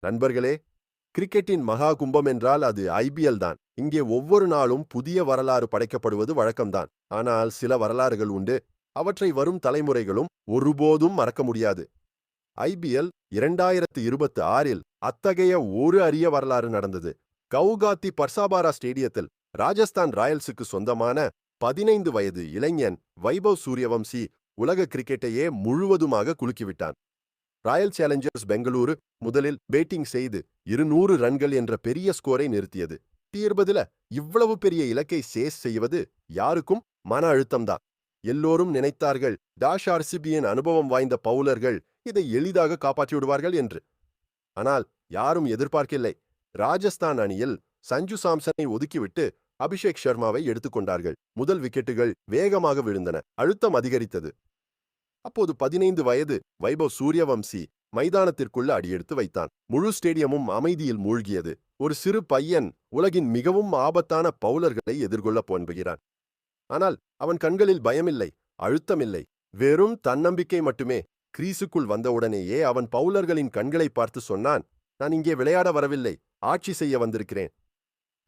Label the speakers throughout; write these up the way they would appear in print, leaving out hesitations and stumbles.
Speaker 1: நண்பர்களே, கிரிக்கெட்டின் மகா கும்பம் என்றால் அது ஐபிஎல் தான். இங்கே ஒவ்வொரு நாளும் புதிய வரலாறு படைக்கப்படுவது வழக்கம்தான். ஆனால் சில வரலாறுகள் உண்டு. அவற்றை வரும் தலைமுறைகளும் ஒருபோதும் மறக்க முடியாது. ஐபிஎல் 2026இல் அத்தகைய ஒரு அரிய வரலாறு நடந்தது. கவுகாத்தி பர்சாபாரா ஸ்டேடியத்தில் ராஜஸ்தான் ராயல்ஸுக்கு சொந்தமான 15 வயது இளைஞன் வைபவ் சூரியவம்சி உலக கிரிக்கெட்டையே முழுவதுமாக குலுக்கிவிட்டான். ராயல் சேலஞ்சர்ஸ் பெங்களூரு முதலில் பேட்டிங் செய்து 200 ரன்கள் என்ற பெரிய ஸ்கோரை நிறுத்தியது. 20ல இவ்வளவு பெரிய இலக்கை சேஸ் செய்வது யாருக்கும் மன அழுத்தம்தான். எல்லோரும் நினைத்தார்கள் ஆர்சிபியின் அனுபவம் வாய்ந்த பவுலர்கள் இதை எளிதாக காப்பாற்றிவிடுவார்கள் என்று. ஆனால் யாரும் எதிர்பார்க்கவில்லை. ராஜஸ்தான் அணியில் சஞ்சு சாம்சனை ஒதுக்கிவிட்டு அபிஷேக் சர்மாவை எடுத்துக்கொண்டார்கள். முதல் விக்கெட்டுகள் வேகமாக விழுந்தன. அழுத்தம் அதிகரித்தது. அப்போது 15 வயது வைபவ் சூரியவம்சி மைதானத்திற்குள்ள அடியெடுத்து வைத்தான். முழு ஸ்டேடியமும் அமைதியில் மூழ்கியது. ஒரு சிறு பையன் உலகின் மிகவும் ஆபத்தான பவுலர்களை எதிர்கொள்ளப் போகிறான். ஆனால் அவன் கண்களில் பயமில்லை, அழுத்தமில்லை, வெறும் தன்னம்பிக்கை மட்டுமே. கிரீஸுக்குள் வந்தவுடனேயே அவன் பவுலர்களின் கண்களை பார்த்து சொன்னான், நான் இங்கே விளையாட வரவில்லை, ஆட்சி செய்ய வந்திருக்கிறேன்.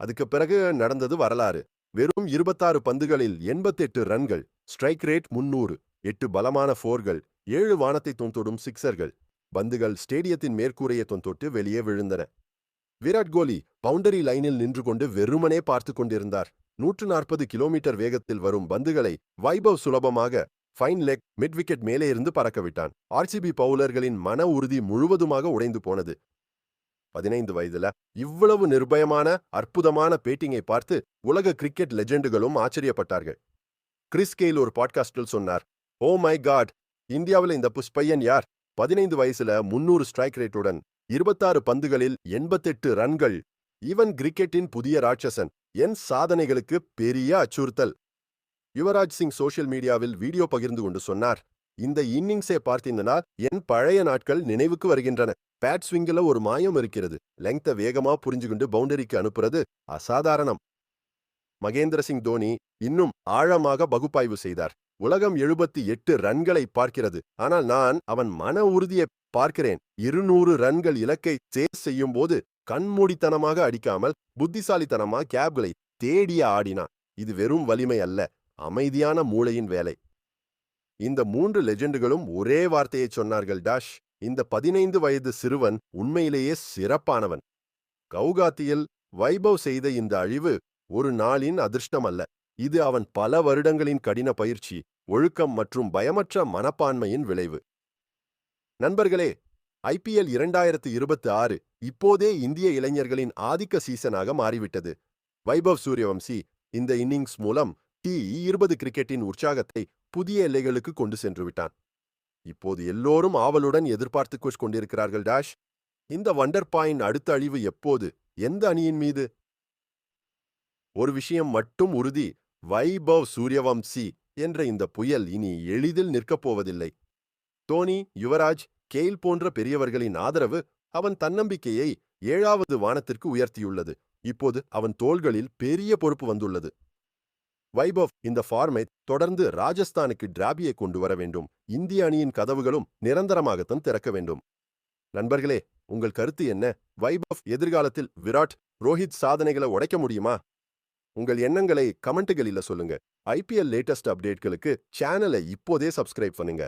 Speaker 1: அதுக்கு பிறகு நடந்தது வரலாறு. வெறும் 26 பந்துகளில் 88 ரன்கள், ஸ்ட்ரைக் ரேட் 300, 8 பலமான ஃபோர்கள், 7 வானத்தை தொந்தொடும் சிக்சர்கள். பந்துகள் ஸ்டேடியத்தின் மேற்கூரையை தொந்தொட்டு வெளியே விழுந்தன. விராட் கோலி பவுண்டரி லைனில் நின்று கொண்டு வெறுமனே பார்த்து கொண்டிருந்தார். 140 கிலோமீட்டர் வேகத்தில் வரும் பந்துகளை வைபவ் சுலபமாக ஃபைன் லெக் மிட் விக்கெட் மேலே இருந்து பறக்கவிட்டான். ஆர்சிபி பவுலர்களின் மன உறுதி முழுவதுமாக உடைந்து போனது. 15 வயதுல இவ்வளவு நிர்பயமான அற்புதமான பேட்டிங்கை பார்த்து உலக கிரிக்கெட் லெஜெண்டுகளும் ஆச்சரியப்பட்டார்கள். கிறிஸ் கெயில் ஒரு பாட்காஸ்டில் சொன்னார், ஓ மை காட், இந்தியாவில் இந்த புஷ்பையன் யார்? 15 வயசுல 300 ஸ்ட்ரைக் ரேட்டுடன் 26 பந்துகளில் 88 ரன்கள். இவன் கிரிக்கெட்டின் புதிய ராட்சசன். என் சாதனைகளுக்கு பெரிய அச்சுறுத்தல். யுவராஜ் சிங் சோஷியல் மீடியாவில் வீடியோ பகிர்ந்து கொண்டு சொன்னார், இந்த இன்னிங்ஸை பார்த்தீங்கன்னா என் பழைய நாட்கள் நினைவுக்கு வருகின்றன. பேட் ஸ்விங்கில் ஒரு மாயம் இருக்கிறது. லெங்க்த வேகமா புரிஞ்சுகொண்டு பவுண்டரிக்கு அனுப்புறது அசாதாரணம். மகேந்திர சிங் தோனி இன்னும் ஆழமாக பகுப்பாய்வு செய்தார். உலகம் 78 ரன்களை பார்க்கிறது. ஆனால் நான் அவன் மன உறுதியை பார்க்கிறேன். 200 ரன்கள் இலக்கை சேஸ் செய்யும் போது கண்மூடித்தனமாக அடிக்காமல் புத்திசாலித்தனமா கேப்களை தேடிய ஆடினான். இது வெறும் வலிமை அல்ல, அமைதியான மூளையின் வேலை. இந்த 3 லெஜெண்டுகளும் ஒரே வார்த்தையை சொன்னார்கள், இந்த 15 வயது சிறுவன் உண்மையிலேயே சிறப்பானவன். கவுகாத்தியில் வைபவ் செய்த இந்த அழிவு ஒரு நாளின் அதிர்ஷ்டம் அல்ல. இது அவன் பல வருடங்களின் கடின பயிற்சி, ஒழுக்கம் மற்றும் பயமற்ற மனப்பான்மையின் விளைவு. நண்பர்களே, ஐபிஎல் 2026 இப்போதே இந்திய இளைஞர்களின் ஆதிக்க சீசனாக மாறிவிட்டது. வைபவ் சூரியவம்சி இந்த இன்னிங்ஸ் மூலம் T20 கிரிக்கெட்டின் உற்சாகத்தை புதிய எல்லைகளுக்கு கொண்டு சென்று விட்டான். இப்போது எல்லோரும் ஆவலுடன் எதிர்பார்த்து கொண்டிருக்கிறார்கள். இந்த வண்டர் பாயின் அடுத்த அழிவு எப்போது, எந்த அணியின் மீது? ஒரு விஷயம் மட்டும் உறுதி, வைபவ் சூரியவம்சி என்ற இந்த புயல் இனி எளிதில் நிற்கப் போவதில்லை. தோனி, யுவராஜ், கெயில் போன்ற பெரியவர்களின் ஆதரவு அவன் தன்னம்பிக்கையை 7வது வானத்திற்கு உயர்த்தியுள்ளது. இப்போது அவன் தோள்களில் பெரிய பொறுப்பு வந்துள்ளது. வைபவ் இந்த ஃபார்மை தொடர்ந்து ராஜஸ்தானுக்கு டிராபியை கொண்டு வர வேண்டும். இந்திய அணியின் கதவுகளும் நிரந்தரமாகத்தான் திறக்க வேண்டும். நண்பர்களே, உங்கள் கருத்து என்ன? வைபவ் எதிர்காலத்தில் விராட், ரோஹித் சாதனைகளை உடைக்க முடியுமா? உங்கள் எண்ணங்களை கமெண்ட்டுகளில் சொல்லுங்க. ஐபிஎல் லேட்டஸ்ட் அப்டேட்களுக்கு சேனலை இப்போதே சப்ஸ்கிரைப் பண்ணுங்க.